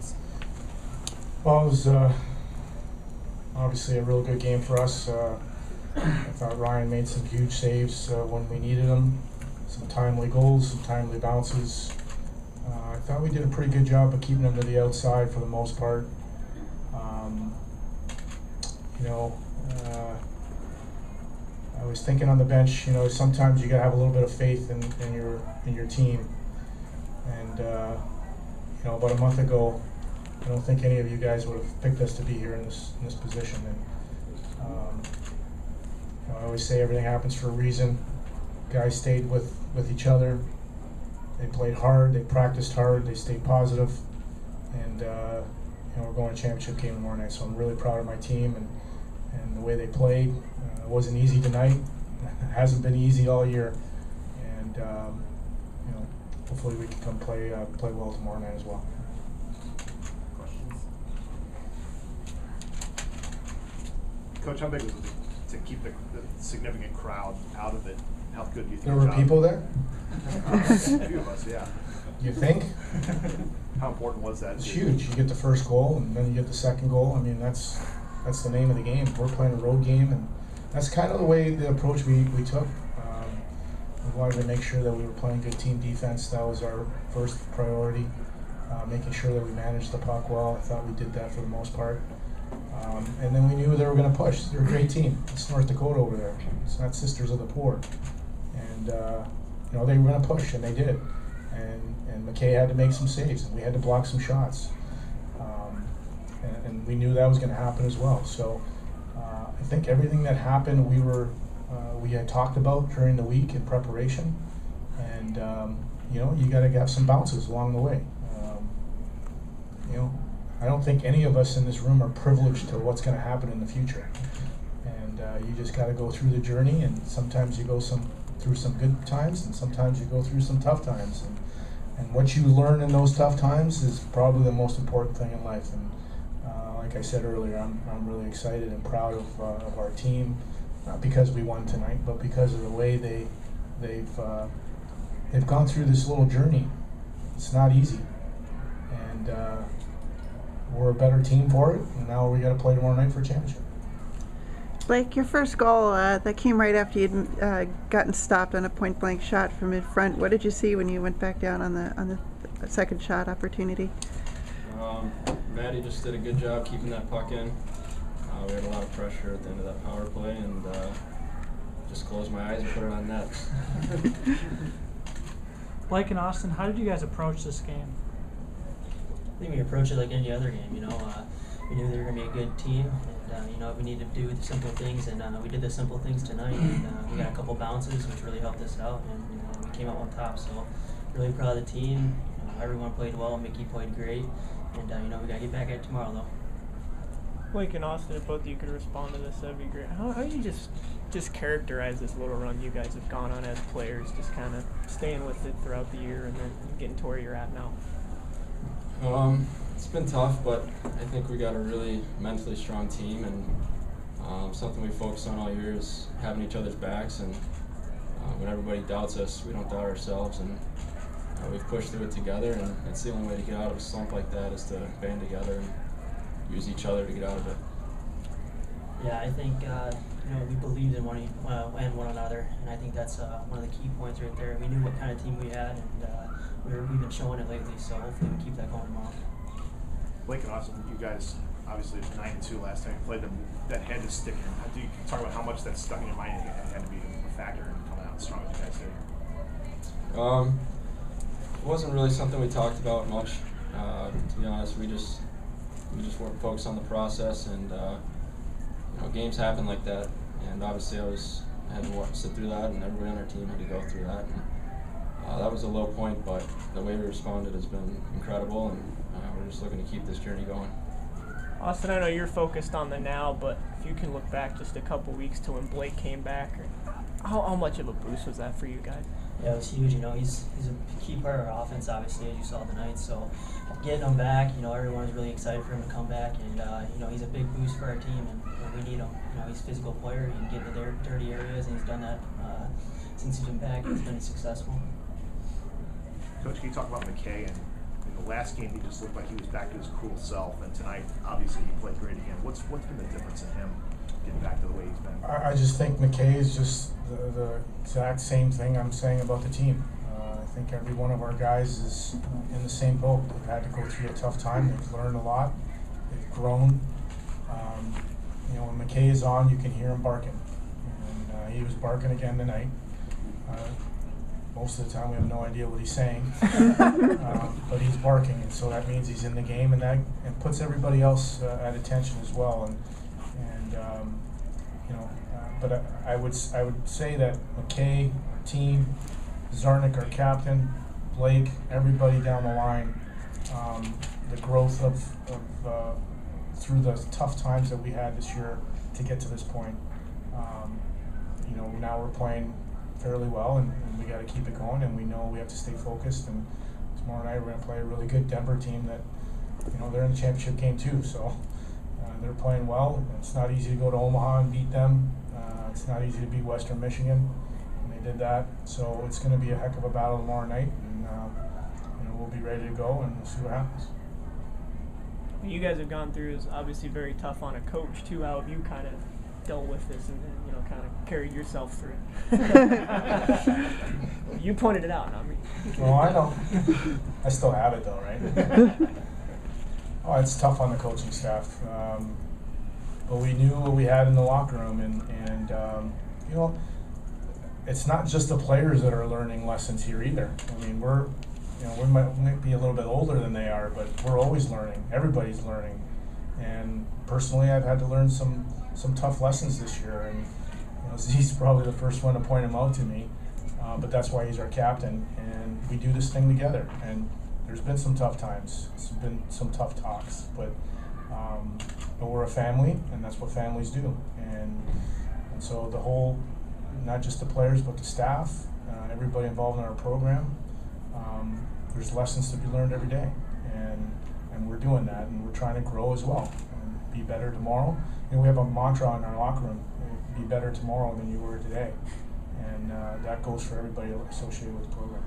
questions. Well, it was obviously a real good game for us. I thought Ryan made some huge saves when we needed them, some timely goals, some timely bounces. I thought we did a pretty good job of keeping them to the outside for the most part. You know, I was thinking on the bench, you know, sometimes you gotta have a little bit of faith in your team. And you know, about a month ago, I don't think any of you guys would have picked us to be here in this position. And you know, I always say everything happens for a reason. Guys stayed with each other. They played hard. They practiced hard. They stayed positive. And you know, we're going to a championship game tomorrow night. So I'm really proud of my team and the way they played. It wasn't easy tonight. It hasn't been easy all year. And you know, hopefully we can come play well tomorrow night as well. Questions? Coach, how big was it to keep the significant crowd out of it? How good do you think? There were people there? A few of us, yeah. You think? How important was that? It's huge. You get the first goal, and then you get the second goal. I mean, that's the name of the game. We're playing a road game, and that's kind of the approach we took. We wanted to make sure that we were playing good team defense. That was our first priority, making sure that we managed the puck well. I thought we did that for the most part. And then we knew they were going to push. They're a great team. It's North Dakota over there. It's not Sisters of the Poor. And you know, they were going to push, and they did. And McKay had to make some saves, and we had to block some shots. And we knew that was going to happen as well. So I think everything that happened, we had talked about during the week in preparation. And you know, you got to have some bounces along the way. You know, I don't think any of us in this room are privileged to what's going to happen in the future. And you just got to go through the journey, and sometimes you go through some good times, and sometimes you go through some tough times. And what you learn in those tough times is probably the most important thing in life. And like I said earlier, I'm really excited and proud of our team, not because we won tonight, but because of the way they've gone through this little journey. It's not easy, and we're a better team for it. And now we got to play tomorrow night for a championship. Blake, your first goal that came right after you'd gotten stopped on a point-blank shot from in front. What did you see when you went back down on the second shot opportunity? Maddie just did a good job keeping that puck in. We had a lot of pressure at the end of that power play, and just closed my eyes and put it on net. Blake and Austin, how did you guys approach this game? I think we approached it like any other game. You know, we knew they were going to be a good team, and you know, we needed to do the simple things, and we did the simple things tonight. And we got a couple bounces, which really helped us out, and we came out on top. So, really proud of the team. Everyone played well. Mickey played great, and you know, we got to get back at it tomorrow, though. Blake and Austin, if both of you could respond to this, that'd be great. How do you just characterize this little run you guys have gone on as players, just kind of staying with it throughout the year and then getting to where you're at now? It's been tough, but I think we got a really mentally strong team, and something we focused on all year is having each other's backs, and when everybody doubts us, we don't doubt ourselves, and we've pushed through it together, and it's the only way to get out of a slump like that is to band together and use each other to get out of it. Yeah, I think you know, we believed in one another, and I think that's one of the key points right there. We knew what kind of team we had, and we've been showing it lately. So hopefully we keep that going tomorrow. Blake and Austin, you guys obviously 9-2 last time you played them. That had to stick in. Do you talk about how much that stuck in your mind and had to be a factor in coming out strong as you guys did? It wasn't really something we talked about much. To be honest, we just weren't focused on the process, and you know, games happen like that. And obviously, I had to sit through that, and everybody on our team had to go through that. And, that was a low point, but the way we responded has been incredible, and we're just looking to keep this journey going. Austin, I know you're focused on the now, but if you can look back just a couple weeks to when Blake came back, how much of a boost was that for you guys? Yeah, it was huge. You know, he's a key part of our offense, obviously, as you saw tonight. So getting him back, you know, everyone was really excited for him to come back, and you know, he's a big boost for our team, and we need him. You know, he's a physical player. He can get into their dirty areas, and he's done that since he's been back. It's been successful. Coach, can you talk about McKay and the last game he just looked like he was back to his cool self, and tonight obviously he played great again. What's been the difference in him getting back to the way he's been? I just think McKay is just the exact same thing I'm saying about the team. I think every one of our guys is in the same boat. They've had to go through a tough time. They've learned a lot. They've grown. You know, when McKay is on, you can hear him barking. And he was barking again tonight. Most of the time we have no idea what he's saying, but he's barking, and so that means he's in the game, and that puts everybody else at attention as well. And you know, but I would say that McKay, our team, Zarnik, our captain, Blake, everybody down the line, the growth of through the tough times that we had this year to get to this point. You know, now we're playing fairly well, and we got to keep it going, and we know we have to stay focused. And tomorrow night we're going to play a really good Denver team that, you know, they're in the championship game too, so they're playing well. It's not easy to go to Omaha and beat them. It's not easy to beat Western Michigan, and they did that. So it's going to be a heck of a battle tomorrow night, and you know, we'll be ready to go, and we'll see what happens. You guys have gone through is obviously very tough on a coach too. How have you kind of dealt with this and you know, kind of carried yourself through? You pointed it out, not me. Well, I know. I still have it though, right? Oh, it's tough on the coaching staff. But we knew what we had in the locker room, and you know, it's not just the players that are learning lessons here either. I mean, we might be a little bit older than they are, but we're always learning. Everybody's learning. And personally, I've had to learn some tough lessons this year, and you know, Z's probably the first one to point them out to me. But that's why he's our captain, and we do this thing together. And there's been some tough times. It's been some tough talks, but we're a family, and that's what families do. And so the whole, not just the players, but the staff, everybody involved in our program, there's lessons to be learned every day, and we're doing that, and we're trying to grow as well and be better tomorrow. You know, we have a mantra in our locker room: be better tomorrow than you were today, and that goes for everybody associated with the program.